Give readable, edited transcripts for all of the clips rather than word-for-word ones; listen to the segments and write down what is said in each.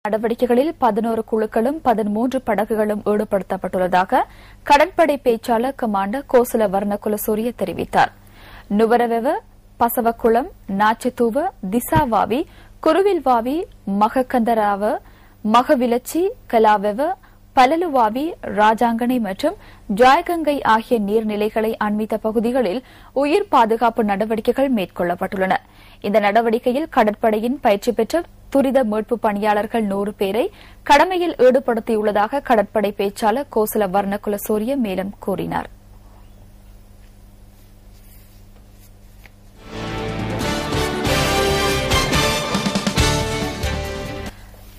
நடவடிக்கைகளில் 11 குழுக்களும் 13 படகுகளும் ஈடுபடுத்தப்பட்டுள்ளதாக கடற்படை பேச்சாளர் கமாண்டர் கோசல வர்ணகுலசூரிய தெரிவித்தார். நுவரவெவ, பசவக்குளம், நாச்சத்தூவ, திசாவாவி, குருவில்வாவி, மகக்கந்தராவ, மகவிலச்சி, கலாவெவ, பலலுவாவி, ராஜாங்கனை மற்றும் ஜாய்கங்கை ஆகிய நீர்நிலைகளை அண்மித்த பகுதிகளில் உயிர் பாதுகாப்பு நடவடிக்கைகள் மேற்கொள்ளப்பட்டுள்ளன. இந்த நடவடிக்கையில் கடற்படையின் பயிற்சி பெற்ற துரித மீட்பு பணியாளர்கள் 100 பேரை கடமையில் ஈடுபடுத்தியுள்ளதாக கடற்படை பேச்சாளர் கோசல வர்ணகுலசூரிய மேலும் கூறினார்.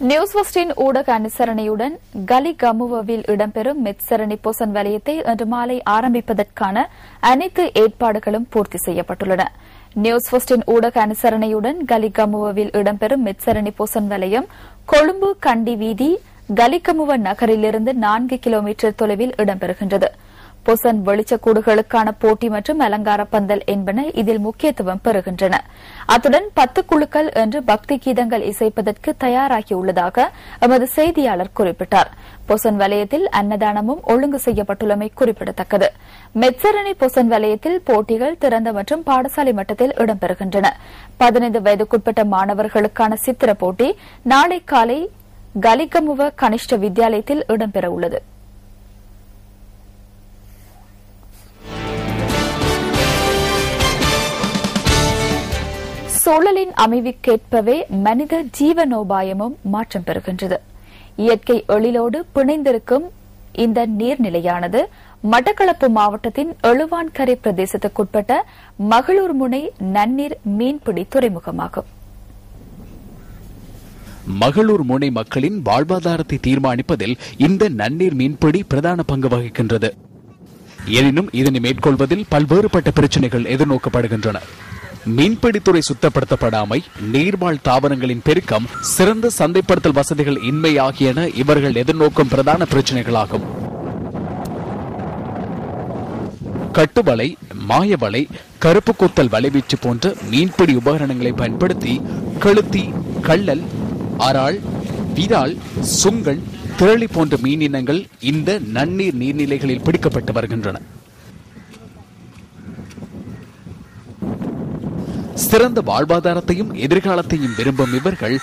நியூஸ் ஃபர்ஸ்டின் ஊடக அனுசரணையுடன் கலிகமுவில் இடம்பெறும் மெத்சரணி பொசன் வலயத்தை இன்று மாலை ஆரம்பிப்பதற்கான அனைத்து ஏற்பாடுகளும் பூர்த்தி செய்யப்பட்டுள்ளன. நியூஸ் ஃபர்ஸ்டின் ஊடக அனுசரணையுடன் கலிகமுவில் இடம்பெறும் மெத்சரணி பொசன் வலயம் கொழும்பு கண்டி வீதி கலிகமுவ நகரிலிருந்து 4 கிலோமீட்டர் தொலைவில் இடம்பெறுகின்றது. பொசன் வெளிச்சக்கூடுகளுக்கான போட்டி மற்றும் அலங்கார பந்தல் என்பன இதில் முக்கியத்துவம் பெறுகின்றன. அத்துடன் 10 குழுக்கள் என்று பக்தி கீதங்கள் இசைப்பதற்கு தயாராகியுள்ளதாக எமது செய்தியாளர் குறிப்பிட்டார். பொசன் வலயத்தில் அன்னதானமும் ஒழுங்கு செய்யப்பட்டுள்ளமை குறிப்பிடத்தக்கது. மெத்சரணி பொசன் வலயத்தில் போட்டிகள் திறந்த மற்றும் பாடசாலை மட்டத்தில் இடம்பெறுகின்றன. 15 வயதுக்குட்பட்ட மாணவர்களுக்கான சித்திர போட்டி நாளை காலை கலிகமுவ கனிஷ்ட வித்யாலயத்தில் இடம்பெறவுள்ளது. சூழலின் அமைவுக்கேற்பவே மனித ஜீவனோபாயமும் மாற்றம் பெறுகின்றது. இயற்கை எழிலோடு பிணைந்திருக்கும் இந்த நீர்நிலையானது மட்டக்களப்பு மாவட்டத்தின் எழுவான்கரை பிரதேசத்துக்குட்பட்ட மகளூர் முனை நன்னீர் மீன்பிடி துறைமுகமாகும். மகளூர் முனை மக்களின் வாழ்வாதாரத்தை தீர்மானிப்பதில் இந்த நன்னீர் மீன்பிடி பிரதான பங்கு வகிக்கின்றது. எனினும் இதனை மேற்கொள்வதில் பல்வேறுபட்ட பிரச்சினைகள் எதிர்நோக்கப்படுகின்றன. மீன்பிடித்துறை சுத்தப்படுத்தப்படாமை, நீர்வாழ் தாவரங்களின் பெருக்கம், சிறந்த சந்தைப்படுத்தல் வசதிகள் இன்மை ஆகியன இவர்கள் எதிர்நோக்கும் பிரதான பிரச்சினைகளாகும். கட்டுவலை, மாயவலை, கருப்பு கொத்தல் வலைவீச்சு போன்ற மீன்பிடி உபகரணங்களை பயன்படுத்தி கெளுத்தி, கள்ளல், அரால், விரால், சுங்கன், திரளி போன்ற மீனினங்கள் இந்த நன்னீர் நீர்நிலைகளில் பிடிக்கப்பட்டு வருகின்றன. சிறந்த வாழ்வாதாரத்தையும் எதிர்காலத்தையும் விரும்பும் இவர்கள்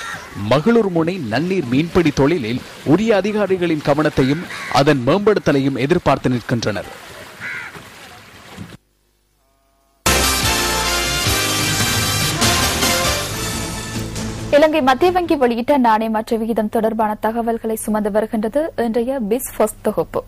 மகளூர் முனை நன்னீர் மீன்பிடி தொழிலில் உரிய அதிகாரிகளின் கவனத்தையும் அதன் மேம்படுத்தலையும் எதிர்பார்த்து நிற்கின்றனர். இலங்கை மத்திய வங்கி வெளியிட்ட நாணய மாற்று விகிதம் தொடர்பான தகவல்களை சுமந்து வருகின்றது இன்றைய பிஸ் ஃபர்ஸ்ட் தொகுப்பு.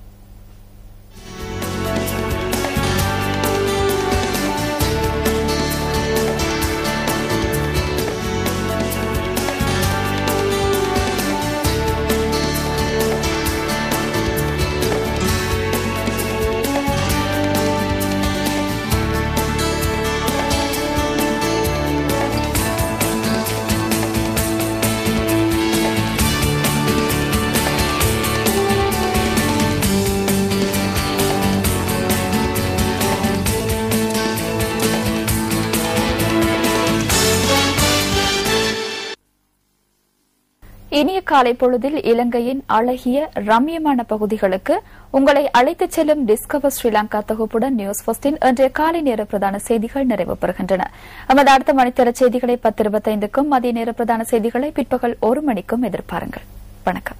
இனிய காலை பொழுதில் இலங்கையின் அழகிய ரம்யமான பகுதிகளுக்கு உங்களை அழைத்துச் செல்லும் டிஸ்கவர் ஸ்ரீலங்கா தொகுப்புடன் நியூஸ் ஃபர்ஸ்டின் இன்றைய காலை நேர பிரதான செய்திகள் நிறைவு பெறுகின்றன. நமது அடுத்த மணித்தர செய்திகளை 10:25க்கும், மதிய நேர பிரதான செய்திகளை பிற்பகல் 1 மணிக்கும் எதிர்பாருங்கள். வணக்கம்.